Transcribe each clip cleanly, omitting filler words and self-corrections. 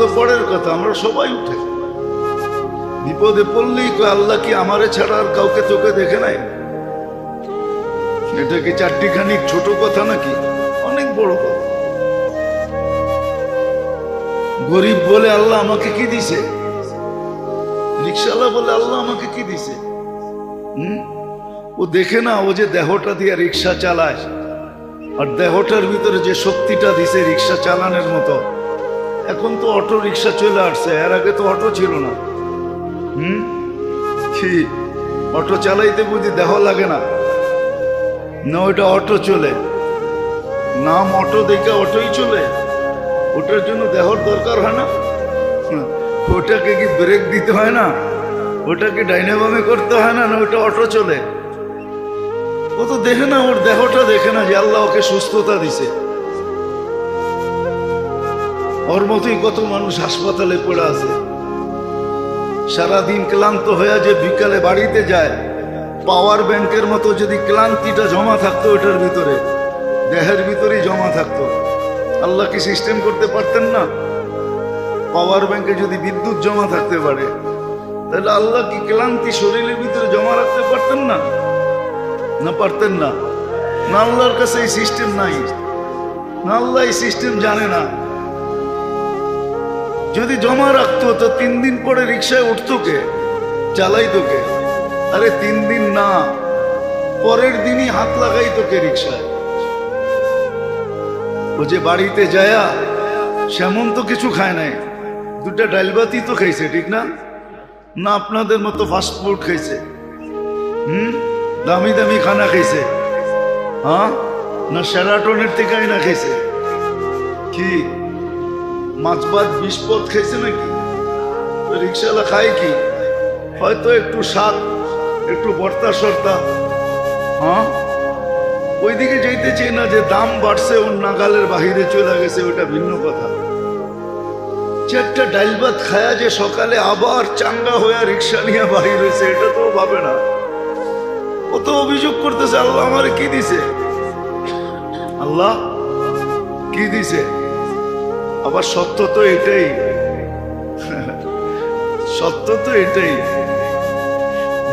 তো পরের কথা, আমরা সবাই উঠে বিপদে পড়লেই কয় আল্লাহ কি আমারে ছাড়া আর কাউকে চোখে দেখে নাই? এটা কি চারটিখানি ছোট কথা নাকি? অনেক বড় কথা। গরিব বলে আল্লাহ আমাকে কি দিছে, রিক্সাওয়ালা বলে আল্লাহ আমাকে কি দিছে। ও দেখে না, ও যে দেহটা দিয়ে রিক্সা চালায়, আর দেহটার ভিতরে যে শক্তিটা দিছে রিক্সা চালানোর মতো। এখন তো অটো রিক্সা চলে আসছে, এর আগে তো অটো ছিল না। কি অটো চালাইতে বুঝি দেহ লাগে না? না, ওইটা অটো চলে, নাম অটো দেখে অটোই চলে। ওটার জন্য দেহর দরকার হয় না? ওটাকে কি ব্রেক দিতে হয় না? ওটাকে ডাইনে বামে করতে হয় না? না, ওটা অটো চলে। ও তো দেখে না, ওর দেহটা দেখে না যে আল্লাহ ওকে সুস্থতা দিছে। ওর মতোই কত মানুষ হাসপাতালে পড়ে আছে, সারাদিন ক্লান্ত হয়ে যে বিকালে বাড়িতে যায়। পাওয়ার ব্যাংকের মতো যদি ক্লান্তিটা জমা থাকতো ওটার ভিতরে, দেহের ভিতরেই জমা থাকতো, আল্লাহ কি সিস্টেম করতে পারতেন না? পাওয়ার ব্যাংকে যদি বিদ্যুৎ জমা থাকতে পারে, তাহলে আল্লাহ কি ক্লান্তি শরীরের ভিতরে জমা রাখতে পারতেন না? না, পারতেন না। না, আল্লাহর কাছে এই সিস্টেম নাই, না আল্লাহ এই সিস্টেম জানে না। যদি জমা রাখতো তো 3 দিন পরে রিক্সায় উঠতো কে, চালাইতো কে? আরে 3 দিন না, পরের দিনই হাত লাগাইতো কে রিক্সায়। ও যে বাড়িতে যায়া সেমন তো কিছু খায় নাই, 2টা ডাল ভাতি তো খাইছে, ঠিক না? না আপনাদের মতো ফাস্ট ফুড খাইছে, দামি দামি খানা খাইছে, হ্যাঁ? না সেরাটনের থেকে না খাইছে? কি মাছ ভাত 20 পদ খাইছে নাকি? রিক্সাওয়ালা খায় কি? হয়তো একটু শাক, একটু ভর্তা সর্তা, হ্যাঁ? ওইদিকে যাইতে চাই না যে দাম বাড়ছে, ওর নাগালের বাহিরে চলে গেছে, ওটা ভিন্ন কথা। 4টা ডাল ভাত খায়া যে সকালে আবার চাঙ্গা হয়ে রিক্সা নিয়ে বাহির হয়েছে, এটা তো ভাবে না। ও তো অভিযোগ করতেছে আল্লাহ আমারে কি দিছে, আল্লাহ কি দিছে। আবার সত্য তো এটাই, সত্য তো এটাই।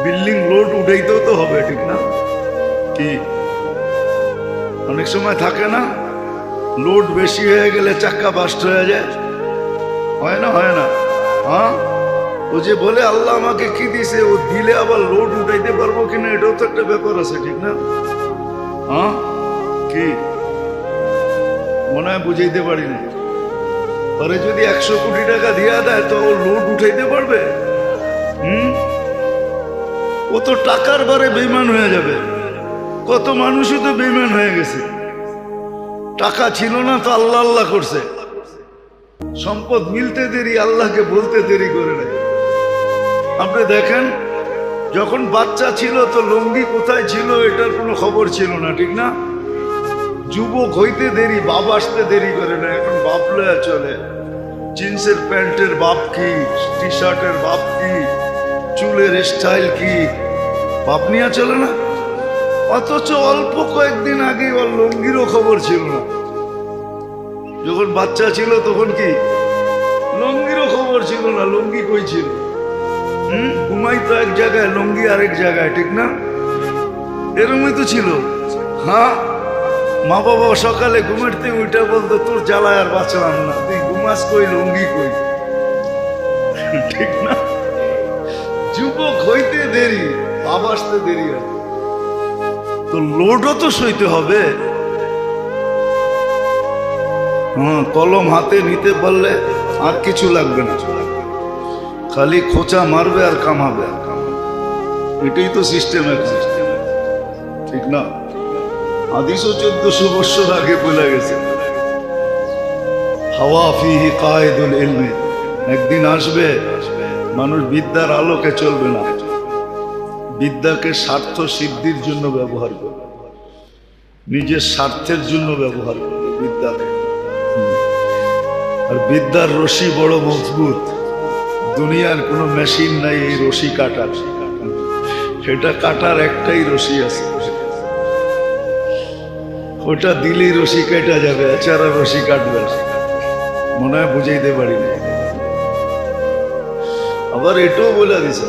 বিল্ডিং লোড উঠাইতেও তো হবে, ঠিক না? কি অনেক সময় থাকে না, লোড বেশি হয়ে গেলে চাক্কা বাস্ট হয়ে যায়, হয় না? হয় না? হ্যাঁ, ও যে বলে আল্লাহ আমাকে কি দিছে, ও দিলে আবার লোড উঠাইতে পারবো কিনা, এটাও তো একটা ব্যাপার আছে, ঠিক না? হ্যাঁ, কি মনে হয় বুঝাইতে পারি না। পরে যদি 100 কোটি টাকা দিয়া দেয় তো ও লোড উঠাইতে পারবে? ও তো টাকার বারে বেঈমান হয়ে যাবে। কত মানুষই তো বেঈমান হয়ে গেছে, টাকা ছিল না তো আল্লাহ আল্লাহ করছে, সম্পদ মিলতে দেরি, আল্লাহকে বলতে দেরি করে নাই। আপনি দেখেন, যখন বাচ্চা ছিল তো লুঙ্গি কোথায় ছিল এটার কোনো খবর ছিল না, ঠিক না? যুবক হইতে দেরি, বাপ আসতে দেরি করে না। এখন বাপ লয়া চলে, জিন্সের প্যান্টের বাপ কি, টি শার্টের বাপ কি, চুলের স্টাইল কি, বাপ নিয়ে চলে না। অথচ অল্প কয়েকদিন আগে ওর লুঙ্গিরও খবর ছিল না। যখন বাচ্চা ছিল তখন কি লুঙ্গিরও খবর ছিল না, লুঙ্গি কই ছিল? ঘুমাইতো এক জায়গায়, লুঙ্গি আরেক জায়গায়, ঠিক না? এরকমই তো ছিল। হ্যাঁ, মা বাবা সকালে ঘুমাইতে উঠে বলতো তোর জ্বালায় আর বাঁচলাম না, তুই ঘুমাস কই, লুঙ্গি কই, ঠিক না? যুবক হইতে দেরি, বাপ আসতে দেরি হয়, তো লোডও তো সইতে হবে। হ্যাঁ, কলম হাতে নিতে পারলে আর কিছু লাগবে না, খালি খোঁচা মারবে আর কামাবে, এটাই তো সিস্টেম, ঠিক না? হাদিসও 1400 বছর আগে বলে গেছে, হাওয়া ফিহি কায়েদুল ইলমি, একদিন আসবে মানুষ বিদ্যার আলোকে চলবে না, বিদ্যাকে স্বার্থ সিদ্ধির জন্য ব্যবহার করবে, নিজের স্বার্থের জন্য ব্যবহার করবে বিদ্যাকে। আর বিদ্যার রশি বড় মজবুত, দুনিয়ার কোনো মেশিন নাই এই রশি কাটার, সেটা কাটার একটাই রশি আছে, ওটা দিলেই রশি কেটে যাবে, এছাড়া রশি কাটবে। মনে হয় বুঝাইতে পারি না। আবার এটাও বলে দিছে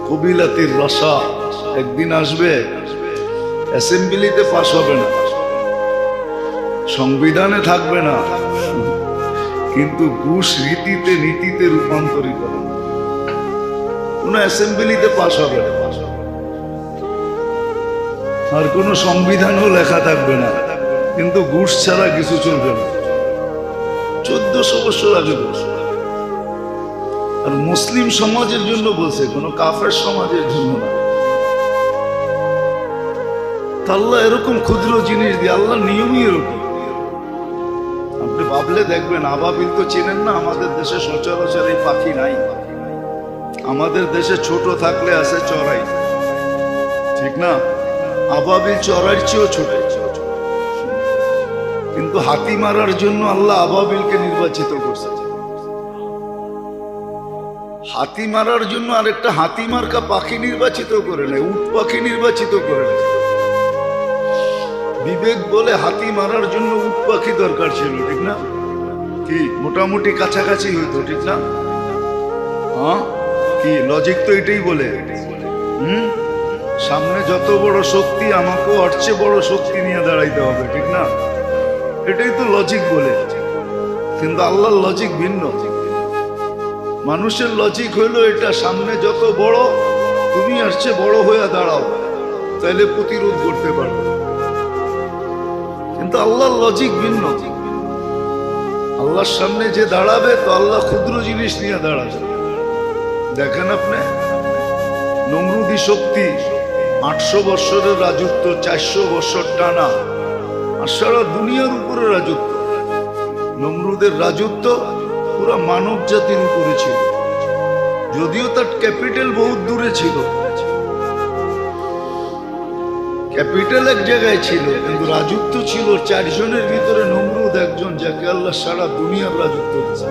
কবিলাতির রসা, একদিন আসবে অ্যাসেম্বলিতে পাশ হবে না, সংবিধানে থাকবে না, কিন্তু ঘুষ রীতিতে নীতিতে রূপান্তরিত হবে। কোন অ্যাসেম্বলিতে পাশ হবে না, আর কোন সংবিধানও লেখা থাকবে না, কিন্তু ঘুষ ছাড়া কিছু চলবে না। 1400 বছর আগে বলছে। আর মুসলিম সমাজের জন্য বলছে, কোন কাফের সমাজের জন্য না। আল্লাহ এরকম ক্ষুদ্র জিনিস দিয়ে, আল্লাহ নিয়মই এরকম। আপনি ভাবলে দেখবেন, আবাবিল তো চেনেন না, আমাদের দেশে সচরাচর এই পাখি নাই। আমাদের দেশে ছোট থাকলে আছে চড়াই, ঠিক না? আবাবিল চড়াইয়ের চেয়েও ছোট, কিন্তু হাতি মারার জন্য আল্লাহ আবাবিলকে নির্বাচিত করছে। হাতি মারার জন্য আরেকটা হাতি মার্কা পাখি নির্বাচিত করে নেয়, উট পাখি নির্বাচিত করে নেয়। বিবেক বলে হাতি মারার জন্য উট পাখি দরকার ছিল, ঠিক না? কি মোটামুটি কাছাকাছি হইতো, ঠিক না? হ্যাঁ, কি লজিক তো এটাই বলে। সামনে যত বড় শক্তি, আমাকেও ওর চেয়ে বড় শক্তি নিয়ে দাঁড়াইতে হবে, ঠিক না? এটাই তো লজিক বলে। কিন্তু আল্লাহর লজিক ভিন্ন। মানুষের লজিক হইলো এটা, সামনে যত বড়, তুমি আর চেয়ে বড় হয়ে দাঁড়াও, তাইলে প্রতিরোধ করতে পারবে। কিন্তু আল্লাহর লজিক ভিন্ন। আল্লাহর সামনে যে দাঁড়াবে, তো আল্লাহ ক্ষুদ্র জিনিস নিয়ে দাঁড়াবে। দেখেন আপনি, নমরুদি শক্তি 800 বৎসরের রাজত্ব, 400 বৎসর টানা, আর সারা দুনিয়ার উপরে রাজত্ব। নমরুদের রাজত্ব পুরো মানব জাতির উপরে ছিল, যদিও তার ক্যাপিটাল বহুত দূরে ছিল। ক্যাপিটাল এক জায়গায় ছিল, কিন্তু রাজত্ব ছিল 4 জনের ভিতরে নমরুদ একজন, যাকে আল্লাহ সারা দুনিয়ার রাজত্ব দিয়েছে।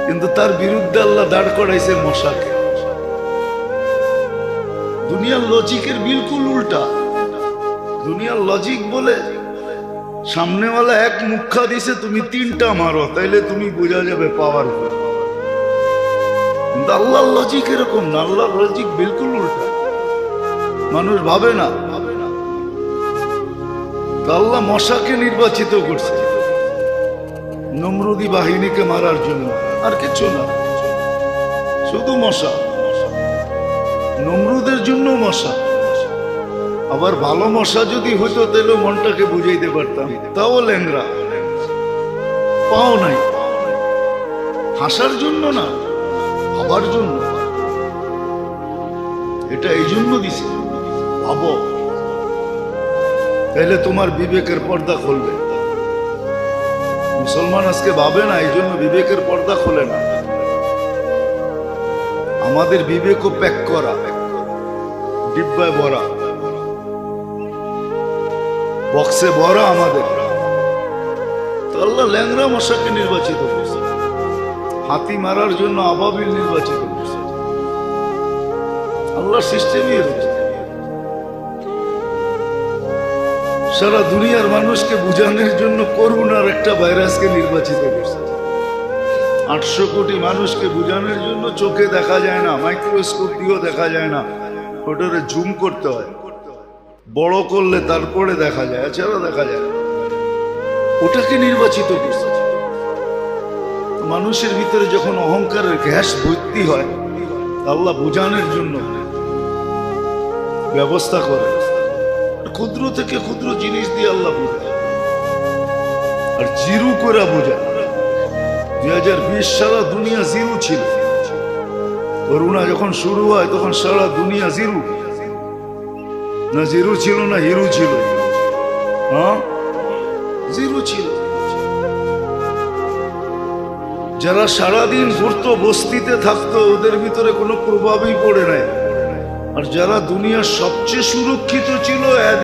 কিন্তু তার বিরুদ্ধে আল্লাহ দাঁড় করাইছে মশাকে। দুনিয়ার লজিকের বিলকুল উল্টা। দুনিয়ার লজিক বলে সামনেওয়ালা এক মুখা দিছে, তুমি 3টা মারো, তাইলে তুমি বোঝা যাবে পাওয়ারফুল। কিন্তু আল্লাহর লজিক এরকম না, আল্লাহর লজিক বিলকুল উল্টা। মানুষ ভাবে না। তো আল্লাহ মশাকে নির্বাচিত করছে নমরুদি বাহিনীকে মারার জন্য, আর কিছু না, শুধু মশা। নমরুদের জন্য মশা। আবার ভালো মশা যদি হইতো, তাহলে মনটাকে বুঝাইতে পারতাম, তাও ল্যাংরা, পাও নাই। হাসার জন্য না, ভাবার জন্য। এটা এই জন্য দিছে, ভাবো, তাহলে তোমার বিবেকের পর্দা খুলবে। মুসলমান আজকে ভাবে না, এই জন্য বিবেকের পর্দা খোলে না। আমাদের বিবেকও প্যাক করা, ডিব্বায় ভরা, বক্সে ভরা আমাদের। তো আল্লাহ ল্যাংরা মশাকে নির্বাচিত করছে, হাতি মারার জন্য আবাবিল নির্বাচিত করছে। আল্লাহর সিস্টেমই এরকম। সারা দুনিয়ার মানুষকে বুঝানোর জন্য করোনার একটা ভাইরাসকে নির্বাচিত করছে। 800 কোটি মানুষকে বুঝানোর জন্য চোখে দেখা যায় না, মাইক্রোস্কোপ দিয়েও দেখা যায় না, ওটারে জুম করতে হয়, বড় করলে তারপরে দেখা যায়, এছাড়া দেখা যায় না। ওটাকে নির্বাচিত করছে। মানুষের ভিতরে যখন অহংকারের গ্যাস ভর্তি হয়, আল্লাহ বুঝানোর জন্য ব্যবস্থা করে। ক্ষুদ্র থেকে ক্ষুদ্র জিনিস দিয়ে আল্লাহ বোঝায়, আর জিরু করে বোঝায়। 2020 সারা দুনিয়া জিরু ছিল। করোনা যখন শুরু হয়, তখন সারা দুনিয়া জিরু। না জিরু ছিল না হিরু ছিল? হ্যাঁ, জিরু ছিল। যারা সারাদিন ঘুরতো, বস্তিতে থাকতো, ওদের ভিতরে কোনো প্রভাবই পড়ে নাই। আর যারা দুনিয়ার সবচেয়ে সুরক্ষিত ছিল,